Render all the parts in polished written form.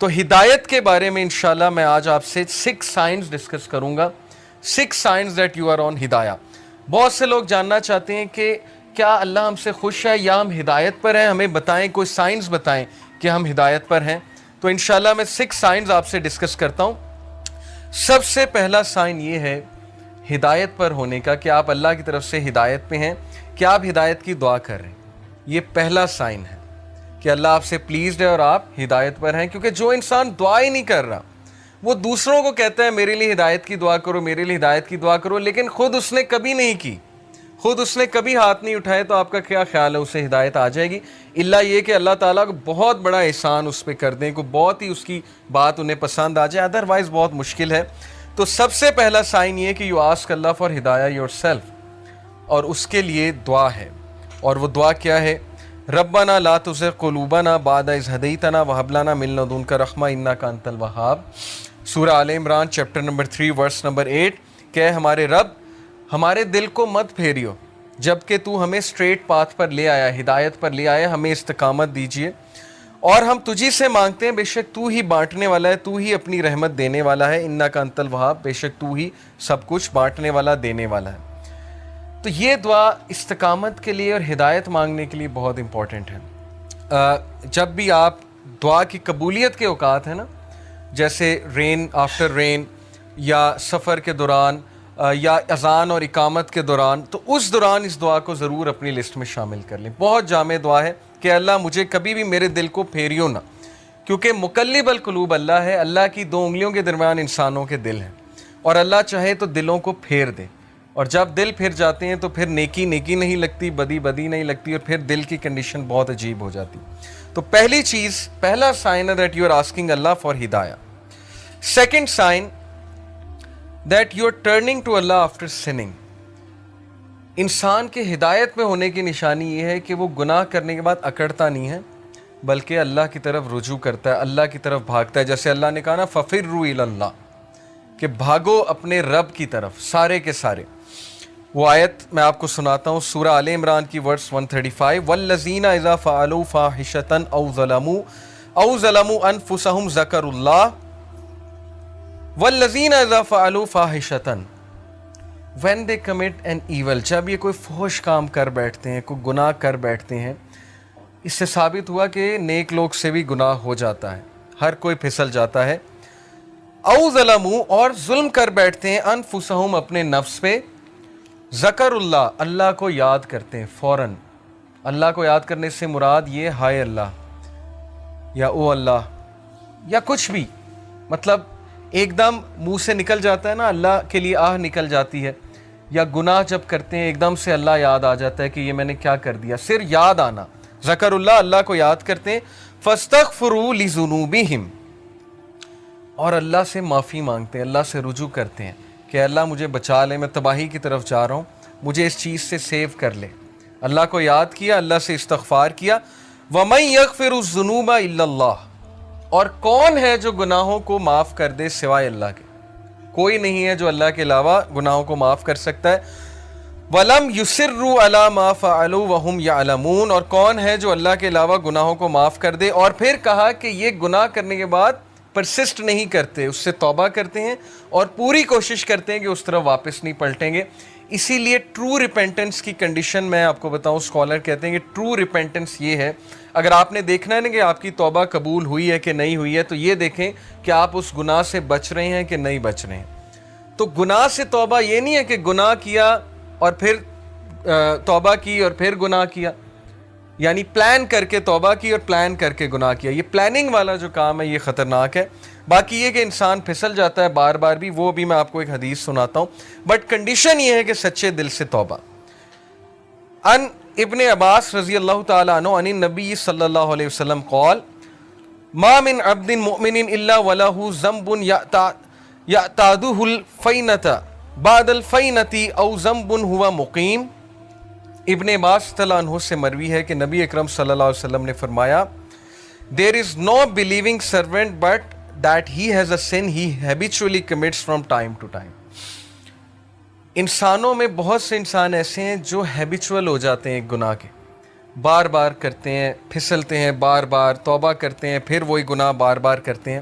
تو ہدایت کے بارے میں انشاءاللہ میں آج آپ سے 6 سائنز ڈسکس کروں گا. 6 signs that you are on ہدایہ. بہت سے لوگ جاننا چاہتے ہیں کہ کیا اللہ ہم سے خوش ہے یا ہم ہدایت پر ہیں, ہمیں بتائیں, کوئی سائنز بتائیں کہ ہم ہدایت پر ہیں. تو انشاءاللہ میں 6 سائنز آپ سے ڈسکس کرتا ہوں. سب سے پہلا سائن یہ ہے ہدایت پر ہونے کا کہ آپ اللہ کی طرف سے ہدایت پہ ہیں, کہ آپ ہدایت کی دعا کر رہے ہیں. یہ پہلا سائن ہے کہ اللہ آپ سے پلیزڈ ہے اور آپ ہدایت پر ہیں. کیونکہ جو انسان دعا ہی نہیں کر رہا, وہ دوسروں کو کہتا ہے میرے لیے ہدایت کی دعا کرو, میرے لیے ہدایت کی دعا کرو, لیکن خود اس نے کبھی نہیں کی, خود اس نے کبھی ہاتھ نہیں اٹھائے, تو آپ کا کیا خیال ہے اسے ہدایت آ جائے گی؟ اللہ یہ کہ اللہ تعالیٰ کو بہت بڑا احسان اس پہ کر دیں, کو بہت ہی اس کی بات انہیں پسند آ جائے, ادروائز بہت مشکل ہے. تو سب سے پہلا سائن یہ کہ یو آسک اللہ فار ہدایہ یور سیلف, اور اس کے لیے دعا ہے. اور وہ دعا کیا ہے؟ ربنا لا تزغ قلوبنا بعد اذ ہدیتنا وہب لنا من لدنک رحمہ انک انت الوہاب. سورہ آل عمران چیپٹر نمبر 3 ورس نمبر 8 کہ ہمارے رب ہمارے دل کو مت پھیریو جبکہ تو ہمیں اسٹریٹ پاتھ پر لے آیا, ہدایت پر لے آیا, ہمیں استقامت دیجیے. اور ہم تجھی سے مانگتے ہیں, بے شک تو ہی بانٹنے والا ہے, تو ہی اپنی رحمت دینے والا ہے. انک انت الوہاب, بے شک تو ہی سب کچھ بانٹنے والا, دینے والا ہے. تو یہ دعا استقامت کے لیے اور ہدایت مانگنے کے لیے بہت امپورٹنٹ ہے. جب بھی آپ دعا کی قبولیت کے اوقات ہیں نا, جیسے رین آفٹر رین, یا سفر کے دوران, یا اذان اور اقامت کے دوران, تو اس دوران اس دعا کو ضرور اپنی لسٹ میں شامل کر لیں. بہت جامع دعا ہے کہ اللہ مجھے کبھی بھی میرے دل کو پھیریو نہ, کیونکہ مقلب القلوب اللہ ہے. اللہ کی 2 انگلیوں کے درمیان انسانوں کے دل ہیں, اور اللہ چاہے تو دلوں کو پھیر دے. اور جب دل پھر جاتے ہیں تو پھر نیکی نیکی نہیں لگتی, بدی بدی نہیں لگتی, اور پھر دل کی کنڈیشن بہت عجیب ہو جاتی. تو پہلی چیز, پہلا سائن ہے دیٹ یو آر آسکنگ اللہ فار ہدایہ. Second sign that you are turning to اللہ آفٹر سننگ. انسان کے ہدایت میں ہونے کی نشانی یہ ہے کہ وہ گناہ کرنے کے بعد اکڑتا نہیں ہے, بلکہ اللہ کی طرف رجوع کرتا ہے, اللہ کی طرف بھاگتا ہے. جیسے اللہ نے کہا نا فَفِرُّوا إِلَى اللَّهِ, کہ بھاگو اپنے رب کی طرف سارے کے سارے. وہ آیت میں آپ کو سناتا ہوں, سورہ آل عمران کی ورس 135, وَالَّذِينَ إِذَا فَعَلُوا فَاحِشَةً أَوْ ظَلَمُوا أَنفُسَهُمْ ذَكَرُوا اللَّهَ وَالَّذِينَ إِذَا فَعَلُوا فَاحِشَةً when they commit an evil. جب یہ کوئی فحش کام کر بیٹھتے ہیں, کوئی گناہ کر بیٹھتے ہیں, اس سے ثابت ہوا کہ نیک لوگ سے بھی گناہ ہو جاتا ہے, ہر کوئی پھسل جاتا ہے. او ظلموا, اور ظلم کر بیٹھتے ہیں, انفسہم, اپنے نفس پہ, ذکر اللہ, اللہ کو یاد کرتے ہیں فوراً. اللہ کو یاد کرنے سے مراد یہ ہائے اللہ, یا او اللہ, یا کچھ بھی, مطلب ایک دم منہ سے نکل جاتا ہے نا, اللہ کے لیے آہ نکل جاتی ہے. یا گناہ جب کرتے ہیں ایک دم سے اللہ یاد آ جاتا ہے کہ یہ میں نے کیا کر دیا, صرف یاد آنا, ذکر اللہ, اللہ کو یاد کرتے ہیں. فاستغفروا لذنوبہم, اور اللہ سے معافی مانگتے ہیں, اللہ سے رجوع کرتے ہیں کہ اللہ مجھے بچا لے, میں تباہی کی طرف جا رہا ہوں, مجھے اس چیز سے سیو کر لے. اللہ کو یاد کیا, اللہ سے استغفار کیا. وَمَن يَغْفِرُ الذُّنُوبَ إِلَّا اللَّهُ, اور کون ہے جو گناہوں کو معاف کر دے سوائے اللہ کے؟ کوئی نہیں ہے جو اللہ کے علاوہ گناہوں کو معاف کر سکتا ہے. وَلَمْ يُصِرُّوا عَلَى مَا فَعَلُوا وَهُمْ يَعْلَمُونَ, اور کون ہے جو اللہ کے علاوہ گناہوں کو معاف کر دے, اور پھر کہا کہ یہ گناہ کرنے کے بعد پرسسٹ نہیں کرتے, اس سے توبہ کرتے ہیں اور پوری کوشش کرتے ہیں کہ اس طرف واپس نہیں پلٹیں گے. اسی لیے ٹرو ریپینٹنس کی کنڈیشن میں آپ کو بتاؤں, اسکالر کہتے ہیں کہ ٹرو ریپینٹنس یہ ہے, اگر آپ نے دیکھنا ہے نا کہ آپ کی توبہ قبول ہوئی ہے کہ نہیں ہوئی ہے, تو یہ دیکھیں کہ آپ اس گناہ سے بچ رہے ہیں کہ نہیں بچ رہے ہیں. تو گناہ سے توبہ یہ نہیں ہے کہ گناہ کیا اور پھر توبہ کی اور پھر گناہ کیا, یعنی پلان کر کے توبہ کی اور پلان کر کے گناہ کیا. یہ پلاننگ والا جو کام ہے یہ خطرناک ہے. باقی یہ کہ انسان پھسل جاتا ہے بار بار بھی, وہ بھی میں آپ کو ایک حدیث سناتا ہوں, بٹ کنڈیشن یہ ہے کہ سچے دل سے توبہ. ان ابن عباس رضی اللہ تعالیٰ عنہ عن النبی صلی اللہ علیہ وسلم قال ما من عبد مؤمن الا ولہ ذنب یعتادہ الفینۃ بعد الفینۃ او ذنب ہوا مقیم. ابن عباس رضی اللہ عنہ سے مروی ہے کہ نبی اکرم صلی اللہ علیہ وسلم نے فرمایا there is no believing servant but that he has a sin he habitually commits from time to time. انسانوں میں بہت سے انسان ایسے ہیں جو ہیبیچول ہو جاتے ہیں ایک گناہ کے, بار بار کرتے ہیں، پھسلتے ہیں، بار بار توبہ کرتے ہیں، پھر وہی گناہ بار بار کرتے ہیں.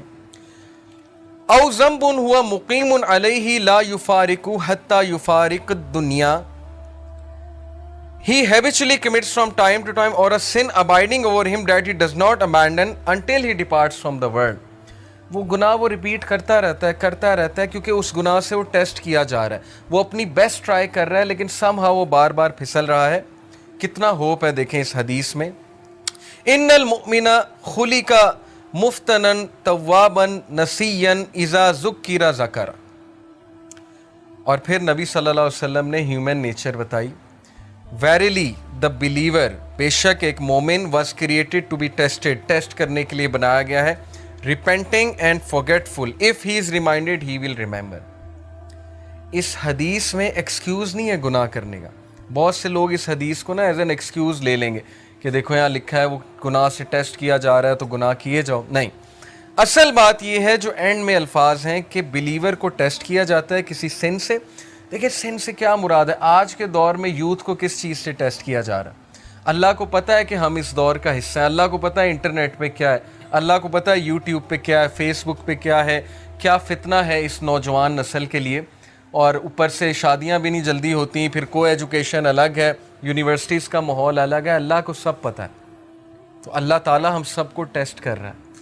او ذنب ہوا مقیم علیہ لا یفارق حتی یفارق الدنیا. He habitually commits from time to time, or a sin abiding over him that he does not abandon until he departs from the world. وہ گناہ وہ ریپیٹ کرتا رہتا ہے کیونکہ اس گناہ سے وہ ٹیسٹ کیا جا رہا ہے. وہ اپنی بیسٹ ٹرائی کر رہا ہے لیکن سم ہاؤ وہ بار بار پھسل رہا ہے. کتنا ہوپ ہے دیکھیں اس حدیث میں. ان المؤمن خلق مفتنا توابا نسیا اذا ذکر ذکر. اور پھر نبی صلی اللہ علیہ وسلم نے ہیومن نیچر بتائی. Verily the believer, بے شک ایک مومن was created to be tested, test کرنے کے لیے بنایا گیا ہے. Repenting and forgetful, if he is reminded he will remember. اس حدیث میں ایکسکیوز نہیں ہے گناہ کرنے کا. بہت سے لوگ اس حدیث کو نا ایز این ایکسکیوز لے لیں گے کہ دیکھو یہاں لکھا ہے وہ گناہ سے ٹیسٹ کیا جا رہا ہے تو گناہ کیے جاؤ. نہیں، اصل بات یہ ہے جو اینڈ میں الفاظ ہیں کہ بلیور کو ٹیسٹ کیا جاتا ہے کسی سن سے. دیکھیں سن سے کیا مراد ہے؟ آج کے دور میں یوتھ کو کس چیز سے ٹیسٹ کیا جا رہا ہے؟ اللہ کو پتہ ہے کہ ہم اس دور کا حصہ ہیں. اللہ کو پتہ ہے انٹرنیٹ پہ کیا ہے، اللہ کو پتہ ہے یوٹیوب پہ کیا ہے، فیس بک پہ کیا ہے، کیا فتنہ ہے اس نوجوان نسل کے لیے. اور اوپر سے شادیاں بھی نہیں جلدی ہوتی، پھر کو ایجوکیشن الگ ہے، یونیورسٹیز کا ماحول الگ ہے. اللہ کو سب پتہ ہے. تو اللہ تعالیٰ ہم سب کو ٹیسٹ کر رہا ہے.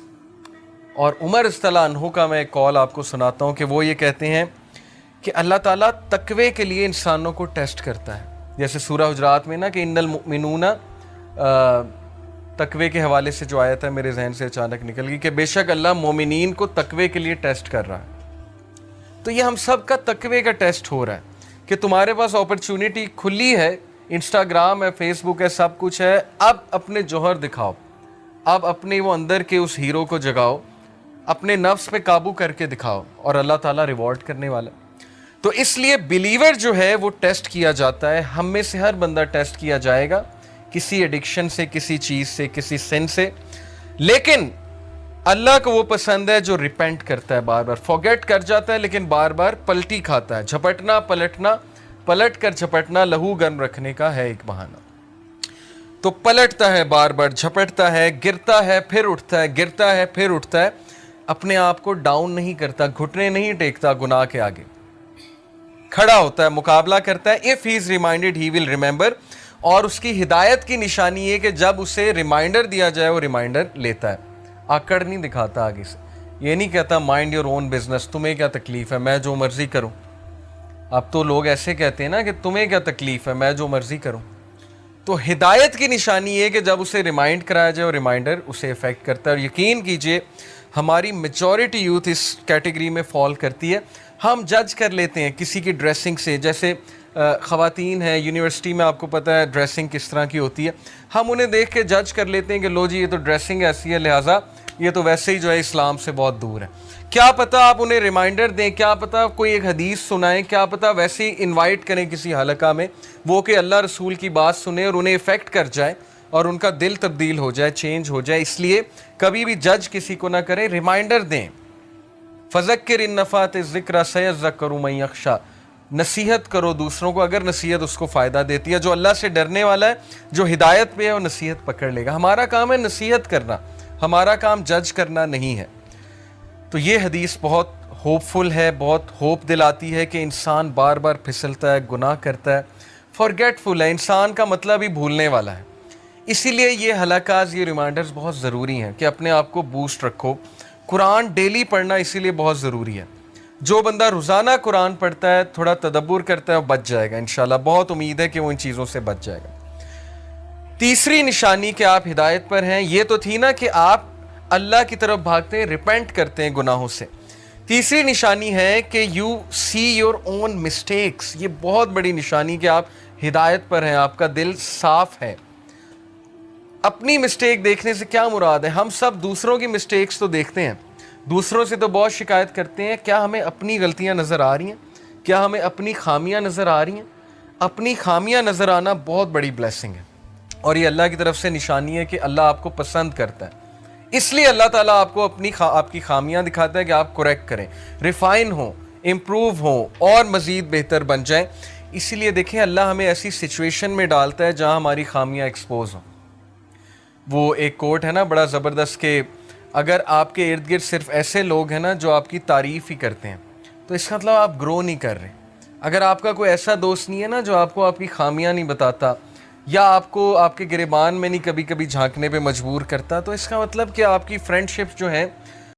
اور عمر رضی اللہ عنہ کا میں ایک کال آپ کو سناتا ہوں کہ وہ یہ کہتے ہیں کہ اللہ تعالیٰ تقوی کے لیے انسانوں کو ٹیسٹ کرتا ہے. جیسے سورہ حجرات میں نا کہ ان المؤمنون، تقوی کے حوالے سے جو آیت ہے میرے ذہن سے اچانک نکل گئی کہ بے شک اللہ مومنین کو تقوی کے لیے ٹیسٹ کر رہا ہے. تو یہ ہم سب کا تقوی کا ٹیسٹ ہو رہا ہے کہ تمہارے پاس اپرچونٹی کھلی ہے، انسٹاگرام ہے، فیس بک ہے، سب کچھ ہے. اب اپنے جوہر دکھاؤ، اب اپنے وہ اندر کے اس ہیرو کو جگاؤ، اپنے نفس پہ قابو کر کے دکھاؤ اور اللہ تعالیٰ ریوارڈ کرنے والا. تو اس لیے بلیور جو ہے وہ ٹیسٹ کیا جاتا ہے. ہم میں سے ہر بندہ ٹیسٹ کیا جائے گا کسی ایڈکشن سے، کسی چیز سے، کسی سن سے. لیکن اللہ کو وہ پسند ہے جو ریپینٹ کرتا ہے، بار بار فورگیٹ کر جاتا ہے لیکن بار بار پلٹی کھاتا ہے. جھپٹنا پلٹنا، پلٹ کر جھپٹنا لہو گرم رکھنے کا ہے ایک بہانہ. تو پلٹتا ہے، بار بار جھپٹتا ہے، گرتا ہے پھر اٹھتا ہے، گرتا ہے پھر اٹھتا ہے. اپنے آپ کو ڈاؤن نہیں کرتا، گھٹنے نہیں ٹیکتا گناہ کے آگے، کھڑا ہوتا ہے، مقابلہ کرتا ہے. if he is reminded he will remember. اور اس کی ہدایت کی نشانی یہ کہ جب اسے ریمائنڈر دیا جائے وہ ریمائنڈر لیتا ہے. آکڑ نہیں دکھاتا آگے سے. یہ نہیں کہتا مائنڈ یور اون بزنس، تمہیں کیا تکلیف ہے، میں جو مرضی کروں. اب تو لوگ ایسے کہتے ہیں نا کہ تمہیں کیا تکلیف ہے، میں جو مرضی کروں. تو ہدایت کی نشانی یہ کہ جب اسے ریمائنڈ کرایا جائے اور ریمائنڈر اسے افیکٹ کرتا ہے. اور یقین کیجئے ہماری میجورٹی یوتھ اس کیٹیگری میں فال کرتی ہے. ہم جج کر لیتے ہیں کسی کی ڈریسنگ سے. جیسے خواتین ہیں یونیورسٹی میں، آپ کو پتہ ہے ڈریسنگ کس طرح کی ہوتی ہے. ہم انہیں دیکھ کے جج کر لیتے ہیں کہ لو جی یہ تو ڈریسنگ ایسی ہے لہٰذا یہ تو ویسے ہی جو ہے اسلام سے بہت دور ہے. کیا پتہ آپ انہیں ریمائنڈر دیں، کیا پتہ کوئی ایک حدیث سنائیں، کیا پتہ ویسے ہی انوائٹ کریں کسی حلقہ میں، وہ کہ اللہ رسول کی بات سنیں اور انہیں افیکٹ کر جائے اور ان کا دل تبدیل ہو جائے، چینج ہو جائے. اس لیے کبھی بھی جج کسی کو نہ کریں، ریمائنڈر دیں. فذکر ان نفعت الذکر سیذکر من یخشی. نصیحت کرو دوسروں کو اگر نصیحت اس کو فائدہ دیتی ہے. جو اللہ سے ڈرنے والا ہے، جو ہدایت پہ ہے، وہ نصیحت پکڑ لے گا. ہمارا کام ہے نصیحت کرنا، ہمارا کام جج کرنا نہیں ہے. تو یہ حدیث بہت ہوپ فل ہے، بہت ہوپ دلاتی ہے کہ انسان بار بار پھسلتا ہے، گناہ کرتا ہے، فارگیٹ فل ہے. انسان کا مطلب ہی بھولنے والا ہے. اسی لیے یہ حلقات، یہ ریمائنڈرز بہت ضروری ہیں کہ اپنے آپ کو بوسٹ رکھو. قرآن ڈیلی پڑھنا اسی لیے بہت ضروری ہے. جو بندہ روزانہ قرآن پڑھتا ہے، تھوڑا تدبر کرتا ہے، وہ بچ جائے گا انشاءاللہ. بہت امید ہے کہ وہ ان چیزوں سے بچ جائے گا. تیسری نشانی کہ آپ ہدایت پر ہیں، یہ تو تھی نا کہ آپ اللہ کی طرف بھاگتے ہیں، ریپینٹ کرتے ہیں گناہوں سے. تیسری نشانی ہے کہ you see your own mistakes. یہ بہت بڑی نشانی کہ آپ ہدایت پر ہیں، آپ کا دل صاف ہے. اپنی مسٹیک دیکھنے سے کیا مراد ہے؟ ہم سب دوسروں کی مسٹیکس تو دیکھتے ہیں، دوسروں سے تو بہت شکایت کرتے ہیں. کیا ہمیں اپنی غلطیاں نظر آ رہی ہیں؟ کیا ہمیں اپنی خامیاں نظر آ رہی ہیں؟ اپنی خامیاں نظر آنا بہت بڑی بلیسنگ ہے. اور یہ اللہ کی طرف سے نشانی ہے کہ اللہ آپ کو پسند کرتا ہے. اس لیے اللہ تعالیٰ آپ کو آپ کی خامیاں دکھاتا ہے کہ آپ کریکٹ کریں، ریفائن ہوں، امپروو ہوں اور مزید بہتر بن جائیں. اسی لیے دیکھیں اللہ ہمیں ایسی سچویشن میں ڈالتا ہے جہاں ہماری خامیاں ایکسپوز ہوں. وہ ایک کوٹ ہے نا بڑا زبردست کہ اگر آپ کے ارد گرد صرف ایسے لوگ ہیں نا جو آپ کی تعریف ہی کرتے ہیں تو اس کا مطلب آپ گرو نہیں کر رہے. اگر آپ کا کوئی ایسا دوست نہیں ہے نا جو آپ کو آپ کی خامیاں نہیں بتاتا یا آپ کو آپ کے گریبان میں نہیں کبھی کبھی جھانکنے پہ مجبور کرتا تو اس کا مطلب کہ آپ کی فرینڈ شپ جو ہیں